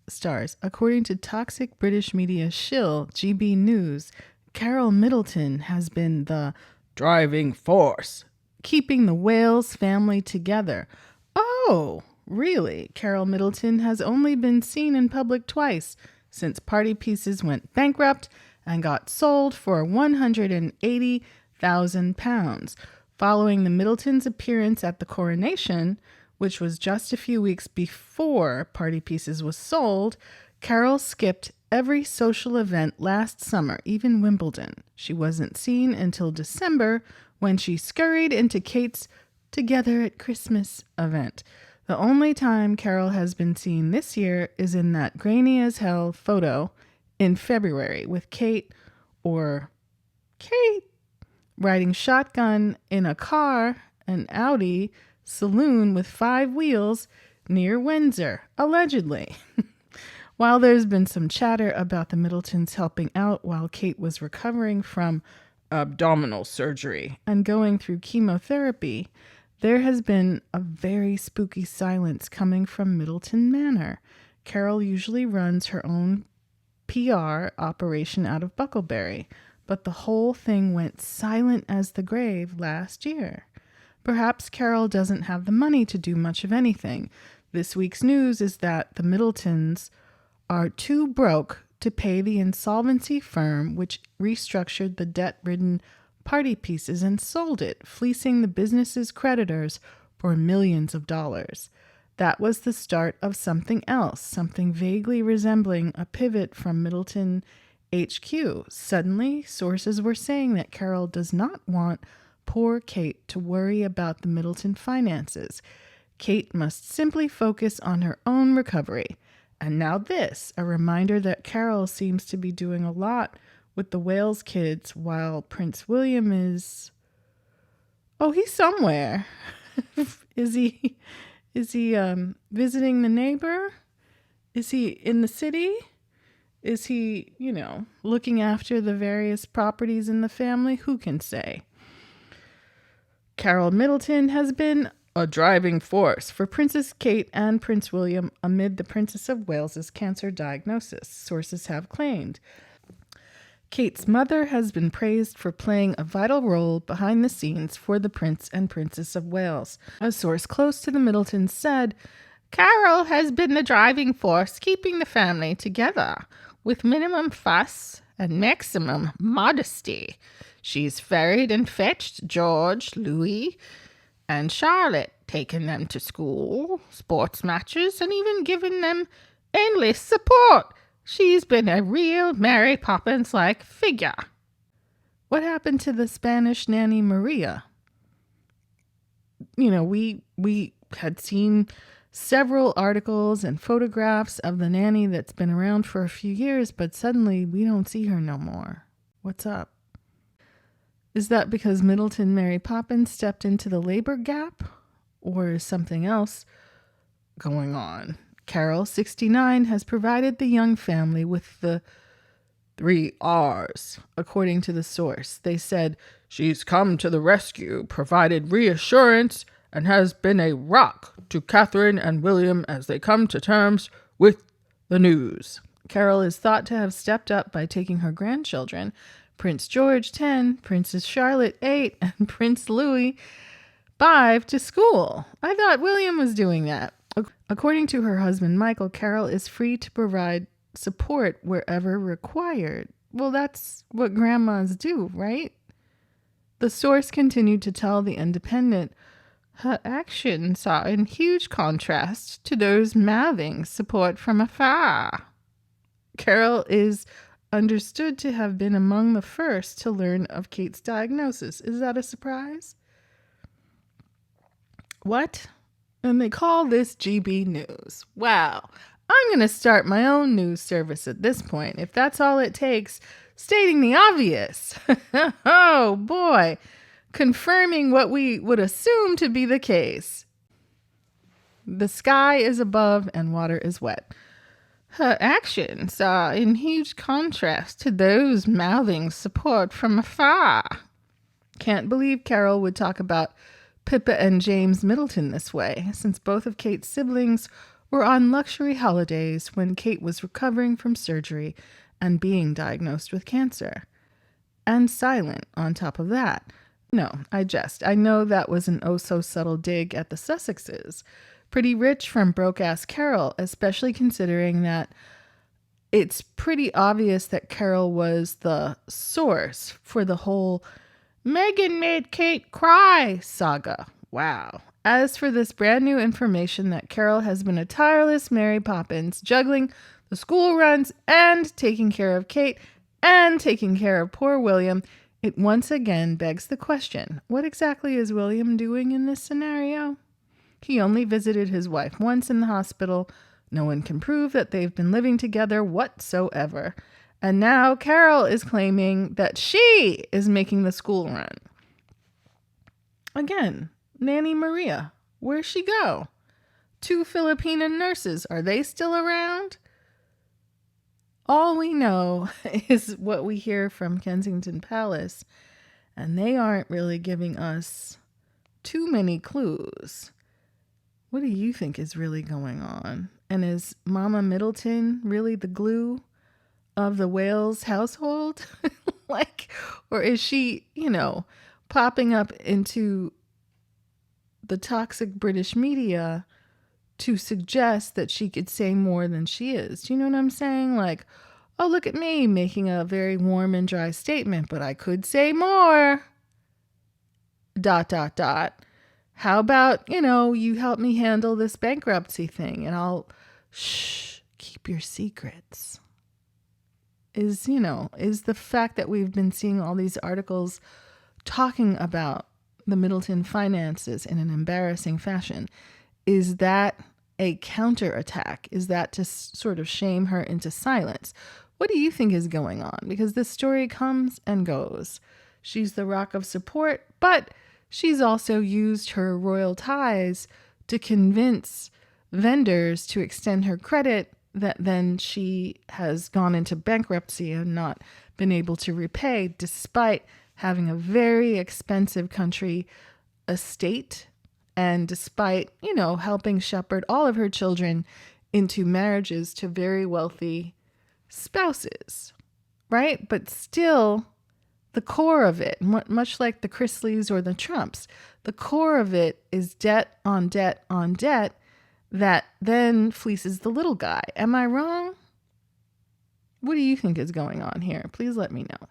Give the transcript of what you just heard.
stars. According to toxic British media shill GB News, Carol Middleton has been the driving force, keeping the Wales family together. Oh, really? Carol Middleton has only been seen in public twice since Party Pieces went bankrupt and got sold for £180,000. Following the Middletons' appearance at the coronation, which was just a few weeks before Party Pieces was sold, Carol skipped every social event last summer, even Wimbledon. She wasn't seen until December when she scurried into Kate's Together at Christmas event. The only time Carol has been seen this year is in that grainy as hell photo in February with Kate riding shotgun in a car, an Audi saloon with 5 wheels near Windsor, allegedly. While there's been some chatter about the Middletons helping out while Kate was recovering from abdominal surgery and going through chemotherapy, there has been a very spooky silence coming from Middleton Manor. Carol usually runs her own PR operation out of Bucklebury, but the whole thing went silent as the grave last year. Perhaps Carol doesn't have the money to do much of anything. This week's news is that the Middletons are too broke to pay the insolvency firm which restructured the debt-ridden Party Pieces and sold it, fleecing the business's creditors for millions of dollars. That was the start of something else, something vaguely resembling a pivot from Middleton HQ. Suddenly, sources were saying that Carol does not want poor Kate to worry about the Middleton finances. Kate must simply focus on her own recovery. And now this, a reminder that Carol seems to be doing a lot with the Wales kids while Prince William is... Oh, he's somewhere. Is he visiting the neighbor? Is he in the city? Is he, looking after the various properties in the family? Who can say? Carol Middleton has been a driving force for Princess Kate and Prince William amid the Princess of Wales's cancer diagnosis, sources have claimed. Kate's mother has been praised for playing a vital role behind the scenes for the Prince and Princess of Wales. A source close to the Middletons said, Carol has been the driving force keeping the family together with minimum fuss and maximum modesty. She's ferried and fetched George, Louis, and Charlotte, taken them to school, sports matches, and even given them endless support. She's been a real Mary Poppins-like figure. What happened to the Spanish nanny Maria? We had seen several articles and photographs of the nanny that's been around for a few years, but suddenly we don't see her no more. What's up? Is that because Middleton Mary Poppins stepped into the labor gap? Or is something else going on? Carol, 69, has provided the young family with the 3 R's, according to the source. They said, she's come to the rescue, provided reassurance, and has been a rock to Catherine and William as they come to terms with the news. Carol is thought to have stepped up by taking her grandchildren, Prince George, 10, Princess Charlotte, 8, and Prince Louis, 5, to school. I thought William was doing that. According to her husband, Michael, Carol is free to provide support wherever required. Well, that's what grandmas do, right? The source continued to tell The Independent, her actions are in huge contrast to those mouthing support from afar. Carol is understood to have been among the first to learn of Kate's diagnosis. Is that a surprise? What? And they call this GB News. Wow. I'm going to start my own news service at this point, if that's all it takes, stating the obvious. Oh, boy. Confirming what we would assume to be the case. The sky is above and water is wet. Her actions are in huge contrast to those mouthing support from afar. Can't believe Carol would talk about Pippa and James Middleton this way, since both of Kate's siblings were on luxury holidays when Kate was recovering from surgery and being diagnosed with cancer. And silent on top of that. No, I jest. I know that was an oh-so-subtle dig at the Sussexes. Pretty rich from broke-ass Carol, especially considering that it's pretty obvious that Carol was the source for the whole Meghan made Kate cry saga. Wow. As for this brand new information that Carol has been a tireless Mary Poppins, juggling the school runs and taking care of Kate and taking care of poor William, it once again begs the question, what exactly is William doing in this scenario? He only visited his wife once in the hospital. No one can prove that they've been living together whatsoever. And now Carol is claiming that she is making the school run. Again, Nanny Maria, where'd she go? 2 Filipino nurses, are they still around? All we know is what we hear from Kensington Palace, and they aren't really giving us too many clues. What do you think is really going on? And is Mama Middleton really the glue of the Wales household? Or is she, popping up into the toxic British media to suggest that she could say more than she is? Do you know what I'm saying? Oh, look at me making a very warm and dry statement, but I could say more. ... How about, you help me handle this bankruptcy thing and I'll keep your secrets. Is the fact that we've been seeing all these articles talking about the Middleton finances in an embarrassing fashion, is that a counterattack? Is that to sort of shame her into silence? What do you think is going on? Because this story comes and goes. She's the rock of support, but she's also used her royal ties to convince vendors to extend her credit that then she has gone into bankruptcy and not been able to repay, despite having a very expensive country estate and despite, helping shepherd all of her children into marriages to very wealthy spouses, right? But still, the core of it, much like the Chrisleys or the Trumps, the core of it is debt on debt on debt that then fleeces the little guy. Am I wrong? What do you think is going on here? Please let me know.